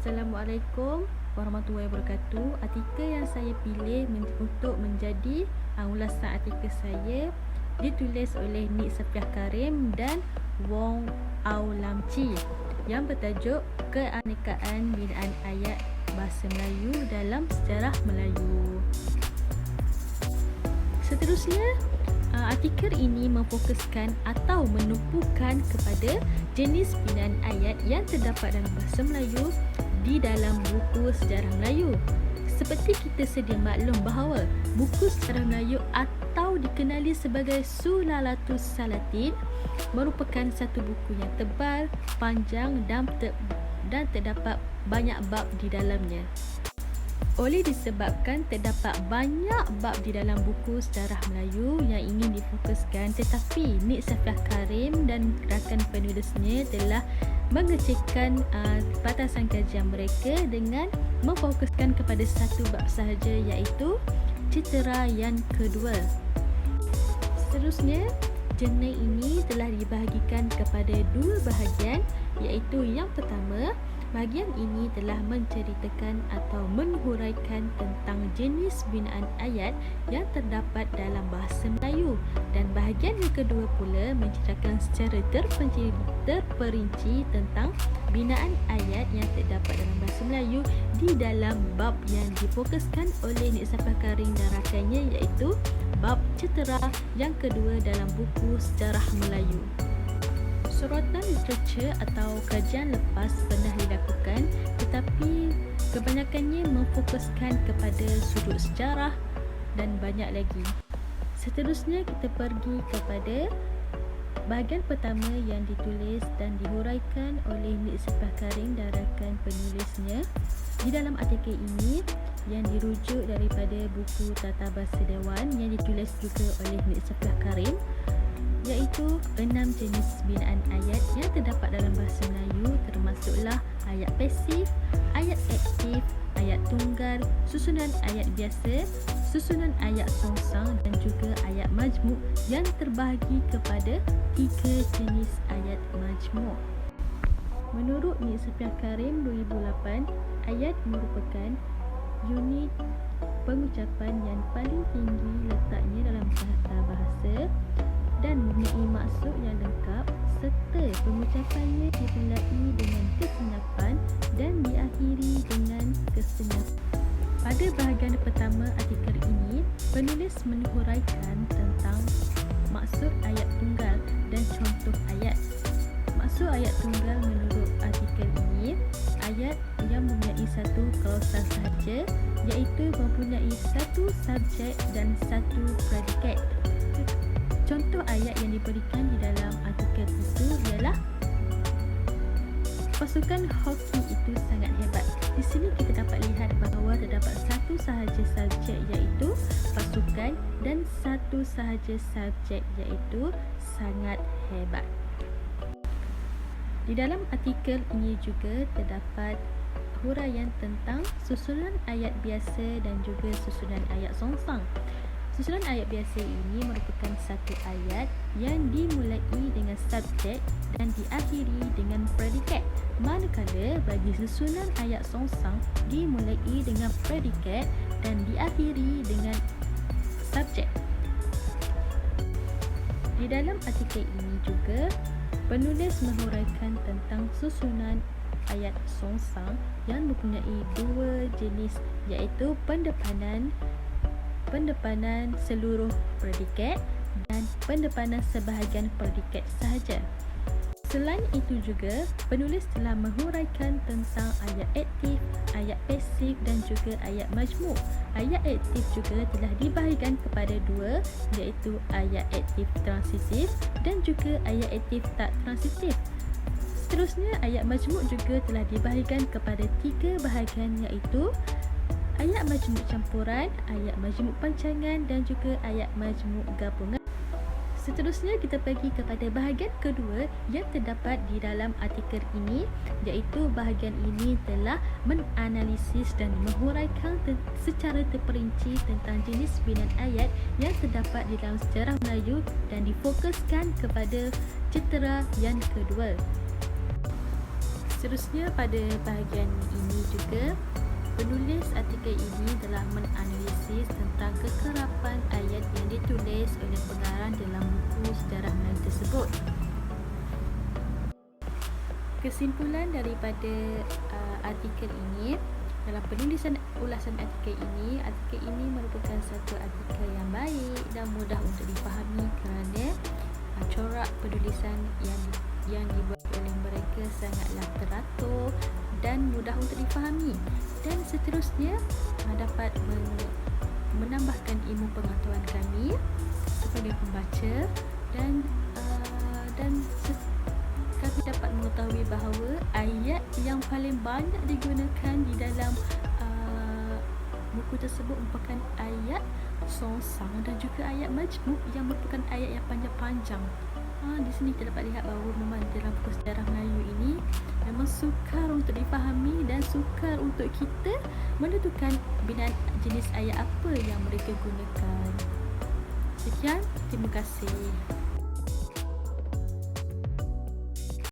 Assalamualaikum warahmatullahi wabarakatuh. Artikel yang saya pilih untuk menjadi ulasan artikel saya ditulis oleh Nik Safiah Karim dan Wong Au Lam Chi yang bertajuk Keanekaan Binaan Ayat Bahasa Melayu dalam Sejarah Melayu. Seterusnya, artikel ini memfokuskan atau menumpukan kepada jenis binaan ayat yang terdapat dalam bahasa Melayu di dalam buku sejarah Melayu. Seperti kita sedia maklum bahawa buku sejarah Melayu atau dikenali sebagai Sulalatus Salatin merupakan satu buku yang tebal, panjang dan terdapat banyak bab di dalamnya. Oleh disebabkan terdapat banyak bab di dalam buku sejarah Melayu yang ingin difokuskan, tetapi Nik Safiah Karim dan rakan penulisnya telah mengecilkan batasan kajian mereka dengan memfokuskan kepada satu bab sahaja, iaitu Cetera yang kedua. Seterusnya, jurnal ini telah dibahagikan kepada dua bahagian, iaitu yang pertama, bahagian ini telah menceritakan atau menghuraikan tentang jenis binaan ayat yang terdapat dalam bahasa Melayu, dan bahagian yang kedua pula menceritakan secara terperinci tentang binaan ayat yang terdapat dalam bahasa Melayu di dalam bab yang difokuskan oleh Nik Safiah Karim dan rakannya, iaitu bab Cetera yang kedua dalam buku sejarah Melayu. Suratan literatur atau kajian lepas pernah dilakukan, tetapi kebanyakannya memfokuskan kepada sudut sejarah dan banyak lagi. Seterusnya kita pergi kepada bahagian pertama yang ditulis dan dihuraikan oleh Nik Safiah Karim dan rakan penulisnya di dalam artikel ini, yang dirujuk daripada buku Tata Bahasa Dewan yang ditulis juga oleh Nik Safiah Karim, iaitu 6 jenis binaan ayat yang terdapat dalam bahasa Melayu, termasuklah ayat pasif, ayat aktif, ayat tunggal, susunan ayat biasa, susunan ayat songsang dan juga ayat majmuk yang terbahagi kepada 3 jenis ayat majmuk. Menurut Nik Safiah Karim 2008, ayat merupakan unit pengucapan yang paling tinggi letaknya dalam tata bahasa dan mempunyai maksud yang lengkap, serta pengucapannya dimulai dengan kesenapan dan diakhiri dengan kesenapan. Pada bahagian pertama artikel ini, penulis menghuraikan tentang maksud ayat tunggal dan contoh ayat. Maksud ayat tunggal menurut artikel ini, ayat yang mempunyai satu klausa sahaja, iaitu mempunyai satu subjek dan satu predikat. Contoh ayat yang diberikan di dalam artikel itu ialah pasukan hoki itu sangat hebat. Di sini kita dapat lihat bahawa terdapat satu sahaja subjek iaitu pasukan dan satu sahaja subjek iaitu sangat hebat. Di dalam artikel ini juga terdapat huraian tentang susunan ayat biasa dan juga susunan ayat songsang. Susunan ayat biasa ini merupakan satu ayat yang dimulai dengan subjek dan diakhiri dengan predikat, manakala bagi susunan ayat songsang dimulai dengan predikat dan diakhiri dengan subjek. Di dalam artikel ini juga, penulis menghuraikan tentang susunan ayat songsang yang mempunyai dua jenis, iaitu pendepanan seluruh predikat dan pendepanan sebahagian predikat sahaja. Selain itu juga, penulis telah menghuraikan tentang ayat aktif, ayat pasif dan juga ayat majmuk. Ayat aktif juga telah dibahagikan kepada dua, iaitu ayat aktif transitif dan juga ayat aktif tak transitif. Seterusnya, ayat majmuk juga telah dibahagikan kepada 3 bahagian, iaitu ayat majmuk campuran, ayat majmuk pancangan dan juga ayat majmuk gabungan. Seterusnya kita pergi kepada bahagian kedua yang terdapat di dalam artikel ini, iaitu bahagian ini telah menganalisis dan menghuraikan secara terperinci tentang jenis binaan ayat yang terdapat di dalam sejarah Melayu dan difokuskan kepada Cetera yang kedua. Seterusnya pada bahagian ini juga, penulis artikel ini telah menganalisis tentang kekerapan ayat yang ditulis oleh pengarang dalam buku sejarah Melayu tersebut. Kesimpulan daripada artikel ini, dalam penulisan ulasan artikel ini merupakan satu artikel yang baik dan mudah untuk difahami kerana corak penulisan yang dibuat oleh mereka sangatlah teratur dan mudah untuk difahami, dan seterusnya dapat menambahkan ilmu pengetahuan kami sebagai pembaca, dan kami dapat mengetahui bahawa ayat yang paling banyak digunakan di dalam buku tersebut merupakan ayat Songsang dan juga ayat Majmuk yang merupakan ayat yang panjang-panjang. Di sini kita dapat lihat bahawa memang dalam buku sejarah Melayu ini memang sukar untuk difahami dan sukar untuk kita menentukan binaan jenis ayat apa yang mereka gunakan. Sekian, terima kasih.